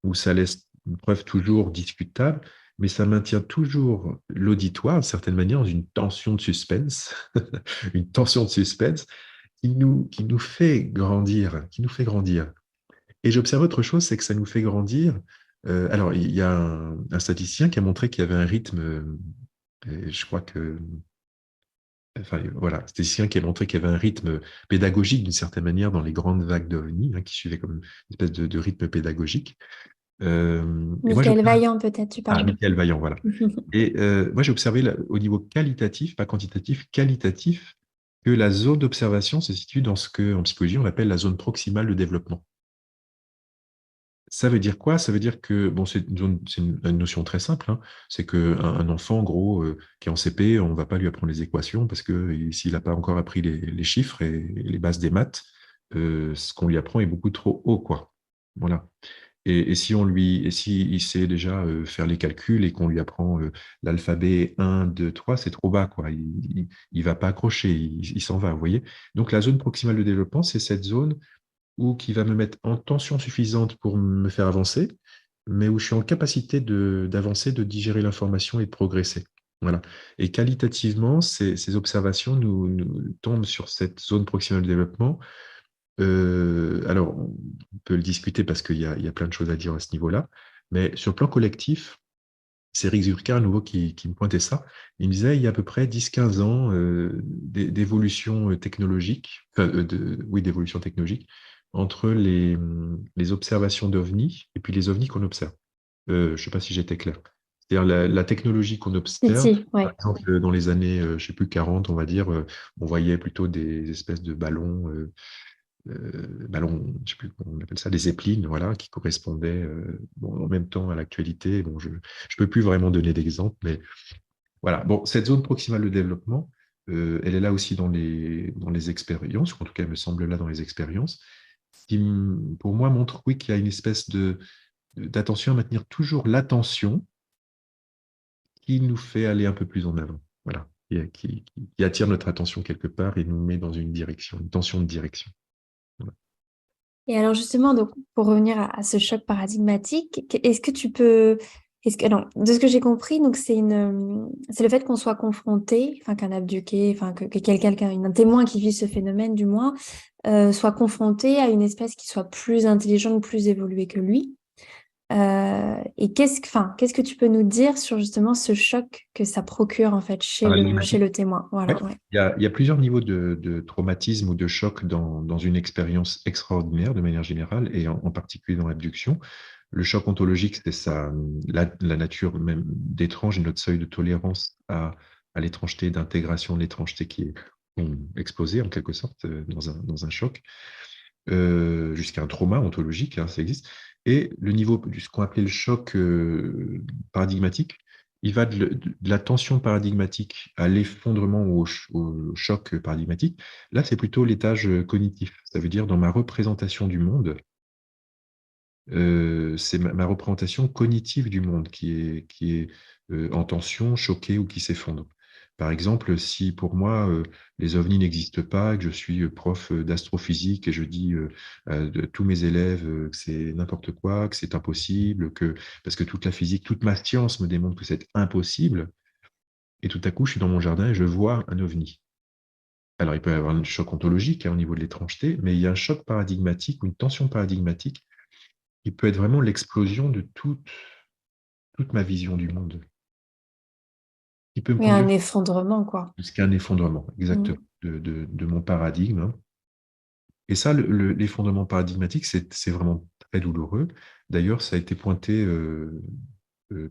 ou ça laisse une preuve toujours discutable, mais ça maintient toujours l'auditoire, d'une certaine manière, dans une tension de suspense, une tension de suspense qui nous fait grandir, qui nous fait grandir. Et j'observe autre chose, c'est que ça nous fait grandir. Alors, il y a un statisticien qui a montré qu'il y avait un rythme, et je crois que, enfin voilà, un statisticien qui a montré qu'il y avait un rythme pédagogique d'une certaine manière dans les grandes vagues d'OVNI, qui suivaient comme une espèce de rythme pédagogique. Et moi, Michael Vaillant, peut-être, tu parles. Michael Vaillant, voilà. Et moi, j'ai observé au niveau qualitatif, pas quantitatif, qualitatif, que la zone d'observation se situe dans ce qu'en psychologie, on appelle la zone proximale de développement. Ça veut dire quoi? Ça veut dire que, bon, c'est une notion très simple, hein. C'est qu'un enfant, en gros, qui est en CP, on ne va pas lui apprendre les équations parce que s'il n'a pas encore appris les chiffres et les bases des maths, ce qu'on lui apprend est beaucoup trop haut, quoi. Voilà. Et s'il sait déjà faire les calculs et qu'on lui apprend l'alphabet 1, 2, 3, c'est trop bas, quoi. Il va pas accrocher, il s'en va, vous voyez. Donc la zone proximale de développement, c'est cette zone ou qui va me mettre en tension suffisante pour me faire avancer, mais où je suis en capacité d'avancer, de digérer l'information et de progresser. Voilà. Et qualitativement, ces observations nous tombent sur cette zone proximale de développement. Alors, on peut le discuter parce qu'il y a plein de choses à dire à ce niveau-là, mais sur le plan collectif, c'est Eric Zurka à nouveau qui me pointait ça. Il me disait il y a à peu près 10-15 ans d'évolution technologique, enfin, oui, d'évolution technologique, entre les observations d'OVNI et puis les OVNI qu'on observe. Je ne sais pas si j'étais clair. C'est-à-dire la technologie qu'on Si, observe, si, par ouais. exemple, dans les années, je ne sais plus, 40, on va dire, on voyait plutôt des espèces de ballons ballons, je sais plus comment on appelle ça, des zeppelins, voilà, qui correspondaient bon, en même temps à l'actualité. Bon, je ne peux plus vraiment donner d'exemple, mais voilà. Bon, cette zone proximale de développement, elle est là aussi dans les expériences, ou en tout cas, elle me semble là dans les expériences, qui, pour moi, montre, oui, qu'il y a une espèce d'attention à maintenir toujours l'attention qui nous fait aller un peu plus en avant. Voilà. Qui attire notre attention quelque part et nous met dans une direction, une tension de direction. Voilà. Et alors justement, donc, pour revenir à ce choc paradigmatique, est-ce que tu peux, non, de ce que j'ai compris, donc c'est le fait qu'on soit confronté, enfin qu'un abduqué, enfin que quelqu'un, un témoin qui vit ce phénomène du moins, soit confronté à une espèce qui soit plus intelligente, plus évoluée que lui. Et qu'est-ce que tu peux nous dire sur justement ce choc que ça procure en fait chez le témoin? Ouais. Voilà, ouais. Il y a plusieurs niveaux de traumatisme ou de choc dans une expérience extraordinaire de manière générale et en particulier dans l'abduction. Le choc ontologique, c'est la nature même d'étrange et notre seuil de tolérance à l'étrangeté, d'intégration de l'étrangeté qui est explosé en quelque sorte dans un choc, jusqu'à un trauma ontologique, hein, ça existe. Et le niveau de ce qu'on appelait le choc paradigmatique, il va de la tension paradigmatique à l'effondrement ou au choc paradigmatique. Là, c'est plutôt l'étage cognitif. Ça veut dire dans ma représentation du monde, c'est ma représentation cognitive du monde qui est en tension, choquée ou qui s'effondre. Par exemple, si pour moi, les ovnis n'existent pas, que je suis prof d'astrophysique et je dis de tous mes élèves que c'est n'importe quoi, que c'est impossible, parce que toute la physique, toute ma science me démontre que c'est impossible, et tout à coup, je suis dans mon jardin et je vois un ovni. Alors, il peut y avoir un choc ontologique, hein, au niveau de l'étrangeté, mais il y a un choc paradigmatique ou une tension paradigmatique qui peut être vraiment l'explosion de toute ma vision du monde, qui peut me Oui, un conduire effondrement, quoi. jusqu'à un effondrement, exactement, Mm. de mon paradigme, hein. Et ça, l'effondrement paradigmatique, c'est vraiment très douloureux. D'ailleurs, ça a été pointé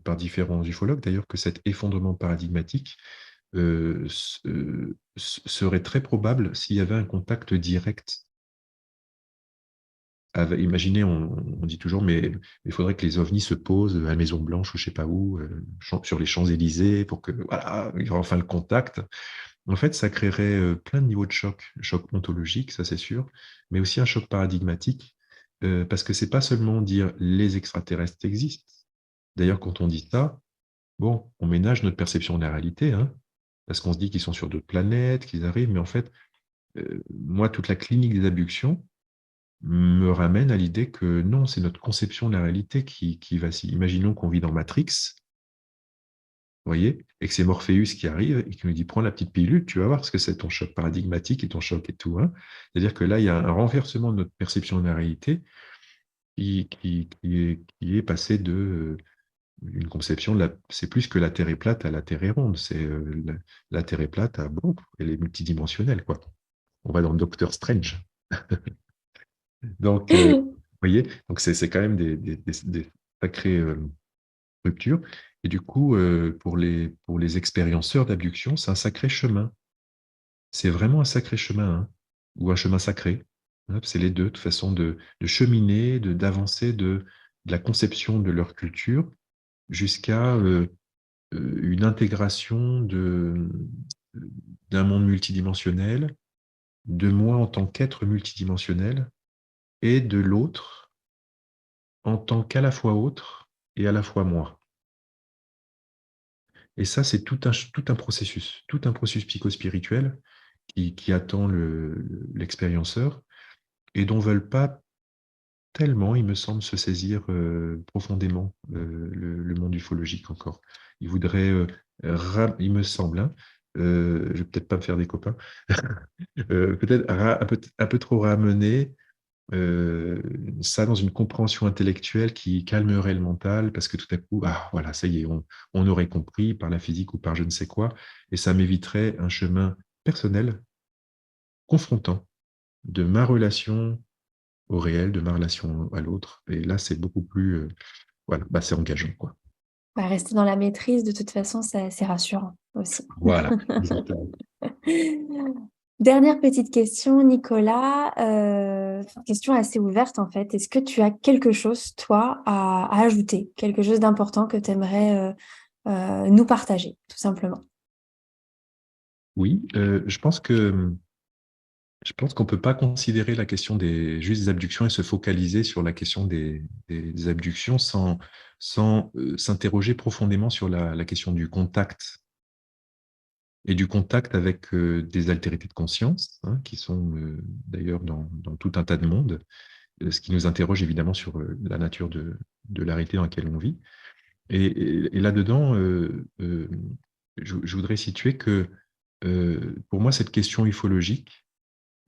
par différents ufologues, d'ailleurs, que cet effondrement paradigmatique serait très probable s'il y avait un contact direct. Imaginez, on dit toujours, mais il faudrait que les ovnis se posent à la Maison Blanche ou je sais pas où, sur les Champs-Élysées, pour que voilà, il y aura enfin le contact. En fait, ça créerait plein de niveaux de choc ontologique, ça c'est sûr, mais aussi un choc paradigmatique, parce que c'est pas seulement dire les extraterrestres existent, D'ailleurs, quand on dit ça, bon, on ménage notre perception de la réalité, hein, parce qu'on se dit qu'ils sont sur d'autres planètes, qu'ils arrivent, mais en fait, moi, toute la clinique des abductions me ramène à l'idée que non, c'est notre conception de la réalité qui va. Imaginons qu'on vit dans Matrix, vous voyez, et que c'est Morpheus qui arrive et qui nous dit prends la petite pilule, tu vas voir ce que c'est ton choc paradigmatique et ton choc et tout, hein. C'est-à-dire que là, il y a un renversement de notre perception de la réalité qui est passé de une conception, c'est plus que la Terre est plate à la Terre est ronde. C'est la Terre est plate à bon, elle est multidimensionnelle, quoi. On va dans le Docteur Strange. Donc, vous voyez, donc c'est quand même des sacrées ruptures. Et du coup, pour les expérienceurs d'abduction, c'est un sacré chemin. C'est vraiment un sacré chemin, hein, ou un chemin sacré. Hein, c'est les deux, de façon de cheminer, d'avancer de la conception de leur culture jusqu'à une intégration d'un monde multidimensionnel, de moi en tant qu'être multidimensionnel, et de l'autre en tant qu'à la fois autre et à la fois moi. Et ça, c'est tout un processus psychospirituel qui attend l'expérienceur et dont veulent pas tellement, il me semble, se saisir profondément le monde ufologique encore. Ils voudraient, il me semble, hein, je vais peut-être pas me faire des copains, peut-être un peu trop ramener ça dans une compréhension intellectuelle qui calmerait le mental, parce que tout à coup, ah voilà, ça y est, on aurait compris par la physique ou par je ne sais quoi, et ça m'éviterait un chemin personnel, confrontant, de ma relation au réel, de ma relation à l'autre. Et là, c'est beaucoup plus, voilà, bah, c'est engageant, quoi. Bah, rester dans la maîtrise, de toute façon, c'est rassurant aussi. Voilà, exactement. Dernière petite question, Nicolas. Question assez ouverte en fait. Est-ce que tu as quelque chose, toi, à ajouter, quelque chose d'important que tu aimerais nous partager, tout simplement? Oui, je pense qu'on ne peut pas considérer la question juste des abductions et se focaliser sur la question des abductions sans s'interroger profondément sur la question du contact et du contact avec des altérités de conscience, hein, qui sont d'ailleurs dans tout un tas de mondes, ce qui nous interroge évidemment sur la nature de la réalité dans laquelle on vit. Et là-dedans, je voudrais situer que pour moi, cette question ufologique,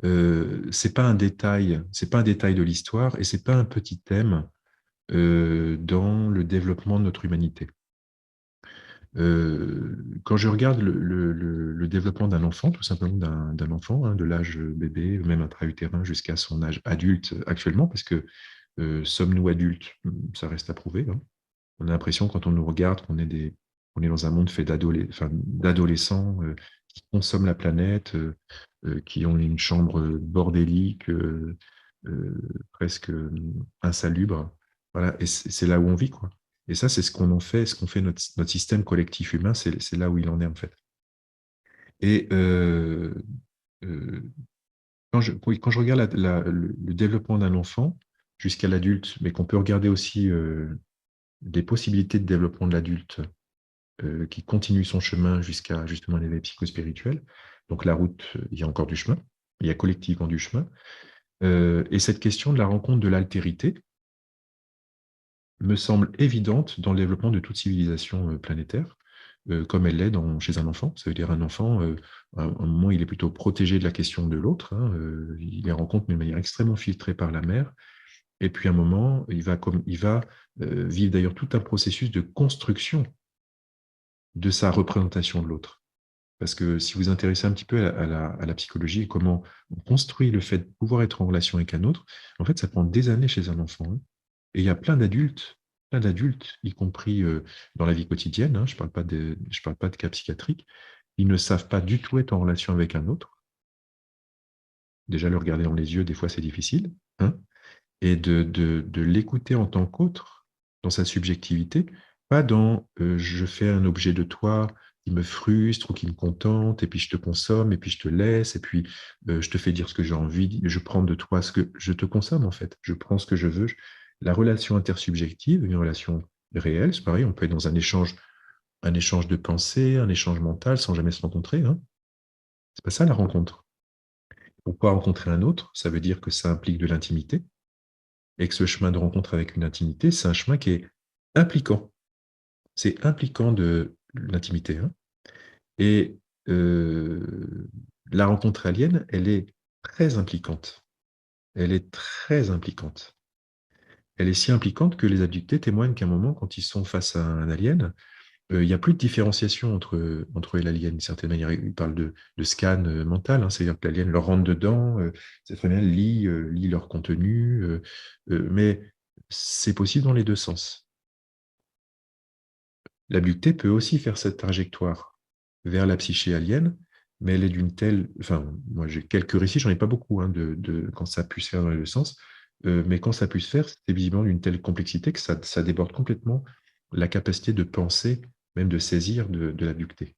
c'est pas un détail de l'histoire et c'est pas un petit thème dans le développement de notre humanité. Quand je regarde le développement d'un enfant, tout simplement d'un enfant, hein, de l'âge bébé, même intra-utérin, jusqu'à son âge adulte actuellement, parce que sommes-nous adultes? Ça reste à prouver, hein. On a l'impression, quand on nous regarde, on est dans un monde fait d'adolescents qui consomment la planète, qui ont une chambre bordélique, presque insalubre. Voilà, et c'est là où on vit, quoi. Et ça, c'est ce qu'on en fait, ce qu'on fait notre système collectif humain, c'est là où il en est, en fait. Et euh, oui, quand je regarde le développement d'un enfant jusqu'à l'adulte, mais qu'on peut regarder aussi des possibilités de développement de l'adulte qui continue son chemin jusqu'à justement l'éveil psychospirituel. Donc la route, il y a encore du chemin, il y a collectivement du chemin. Et cette question de la rencontre de l'altérité me semble évidente dans le développement de toute civilisation planétaire, comme elle l'est chez un enfant. Ça veut dire un enfant, à un moment, il est plutôt protégé de la question de l'autre, hein, il les rencontre mais de manière extrêmement filtrée par la mère. Et puis à un moment, il va vivre d'ailleurs tout un processus de construction de sa représentation de l'autre. Parce que si vous vous intéressez un petit peu à la psychologie et comment on construit le fait de pouvoir être en relation avec un autre, en fait, ça prend des années chez un enfant, hein. Et il y a plein d'adultes, y compris dans la vie quotidienne, hein, je parle pas de cas psychiatriques, ils ne savent pas du tout être en relation avec un autre. Déjà, le regarder dans les yeux, des fois, c'est difficile, hein. Et de l'écouter en tant qu'autre, dans sa subjectivité, pas dans je fais un objet de toi qui me frustre ou qui me contente, et puis je te consomme, et puis je te laisse, et puis je te fais dire ce que j'ai envie, je prends de toi ce que je te consomme en fait, je prends ce que je veux. La relation intersubjective, une relation réel, c'est pareil, on peut être dans un échange de pensée, un échange mental sans jamais se rencontrer, hein. C'est pas ça la rencontre. Pour pouvoir rencontrer un autre, ça veut dire que ça implique de l'intimité, et que ce chemin de rencontre avec une intimité, c'est un chemin qui est impliquant. C'est impliquant de l'intimité, hein. Et la rencontre alien, elle est très impliquante. Elle est très impliquante. Elle est si impliquante que les abductés témoignent qu'à un moment, quand ils sont face à un alien, il n'y a plus de différenciation entre eux et l'alien, d'une certaine manière. Ils parlent de scan mental, hein, c'est-à-dire que l'alien leur rentre dedans, c'est très bien, lit leur contenu, mais c'est possible dans les deux sens. L'abducté peut aussi faire cette trajectoire vers la psyché alien, mais elle est d'une telle. Enfin, moi j'ai quelques récits, j'en ai pas beaucoup, hein, quand ça a pu se faire dans les deux sens, mais quand ça a pu se faire, c'est visiblement d'une telle complexité que ça déborde complètement la capacité de penser, même de saisir de l'abducté,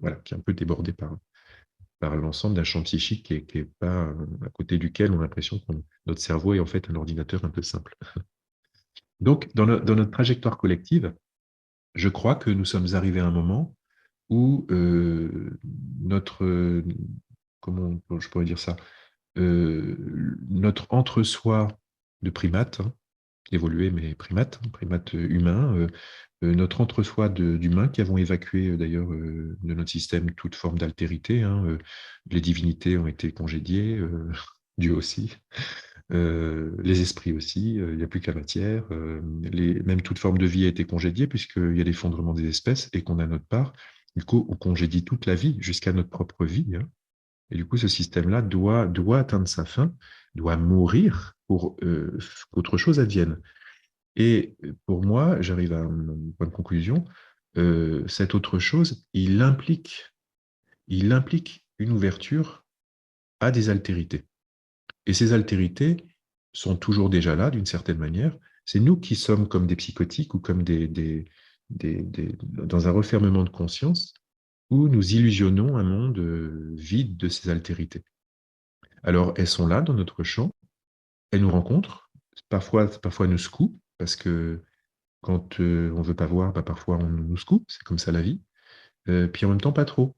voilà, qui est un peu débordé par l'ensemble d'un champ psychique qui est pas à côté duquel on a l'impression que notre cerveau est en fait un ordinateur un peu simple. Donc, dans notre trajectoire collective, je crois que nous sommes arrivés à un moment où notre, comment je pourrais dire ça, notre entre-soi de primate, hein, évolué mais primate, primate humain, notre entre-soi d'humain qui avons évacué d'ailleurs de notre système toute forme d'altérité, hein, les divinités ont été congédiées, Dieu aussi, les esprits aussi, il n'y a plus que la matière, même toute forme de vie a été congédiée puisqu'il y a l'effondrement des espèces et qu'on a notre part. Du coup, on congédie toute la vie jusqu'à notre propre vie, hein. Et du coup, ce système-là doit atteindre sa fin, doit mourir pour qu'autre chose advienne. Et pour moi, j'arrive à une bonne conclusion, cette autre chose, il implique une ouverture à des altérités. Et ces altérités sont toujours déjà là, d'une certaine manière. C'est nous qui sommes comme des psychotiques ou comme dans un refermement de conscience où nous illusionnons un monde vide de ces altérités. Alors, elles sont là dans notre champ, elles nous rencontrent, parfois elles nous secouent, parce que quand on ne veut pas voir, bah, parfois on nous secoue, c'est comme ça la vie. Puis en même temps, pas trop.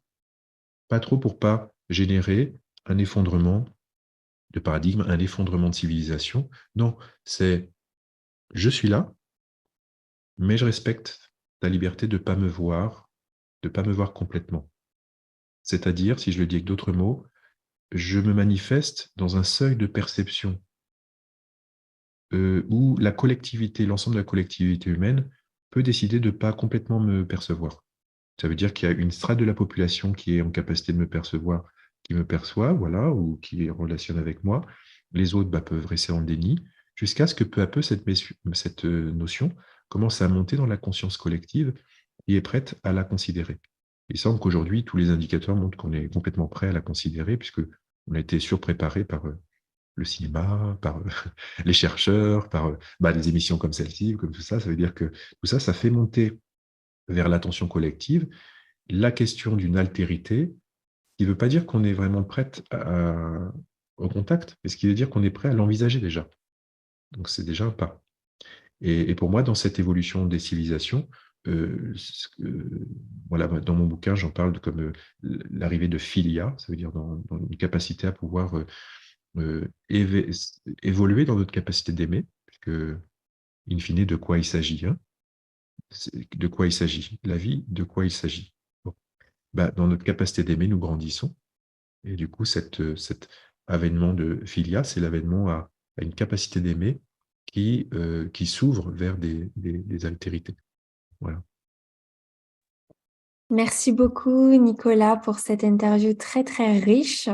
Pas trop pour pas générer un effondrement de paradigme, un effondrement de civilisation. Non, c'est je suis là, mais je respecte ta liberté de pas me voir complètement. C'est-à-dire, si je le dis avec d'autres mots, je me manifeste dans un seuil de perception où la collectivité, l'ensemble de la collectivité humaine peut décider de ne pas complètement me percevoir. Ça veut dire qu'il y a une strate de la population qui est en capacité de me percevoir, qui me perçoit, voilà, ou qui relationne avec moi. Les autres bah, peuvent rester en déni, jusqu'à ce que peu à peu cette notion commence à monter dans la conscience collective et est prête à la considérer. Il semble qu'aujourd'hui, tous les indicateurs montrent qu'on est complètement prêt à la considérer, puisque on a été surpréparé par le cinéma, par les chercheurs, par bah, des émissions comme celle-ci, comme tout ça. Ça veut dire que tout ça, ça fait monter vers l'attention collective la question d'une altérité, qui ne veut pas dire qu'on est vraiment prête au contact, mais ce qui veut dire qu'on est prêt à l'envisager déjà. Donc c'est déjà un pas. Et pour moi, dans cette évolution des civilisations, voilà, dans mon bouquin, j'en parle comme l'arrivée de philia, ça veut dire dans une capacité à pouvoir évoluer dans notre capacité d'aimer, puisque, in fine, de quoi il s'agit, hein, de quoi il s'agit, la vie, de quoi il s'agit. Bon. Bah, dans notre capacité d'aimer, nous grandissons. Et du coup, cet avènement de philia, c'est l'avènement à une capacité d'aimer qui s'ouvre vers des altérités. Voilà. Merci beaucoup, Nicolas, pour cette interview très, très riche.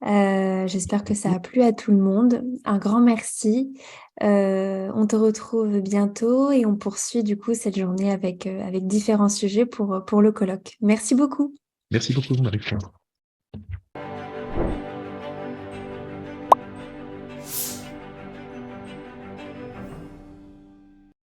J'espère que ça a plu à tout le monde. Un grand merci. On te retrouve bientôt et on poursuit du coup cette journée avec différents sujets pour le colloque. Merci beaucoup. Merci beaucoup, Marie-Claire.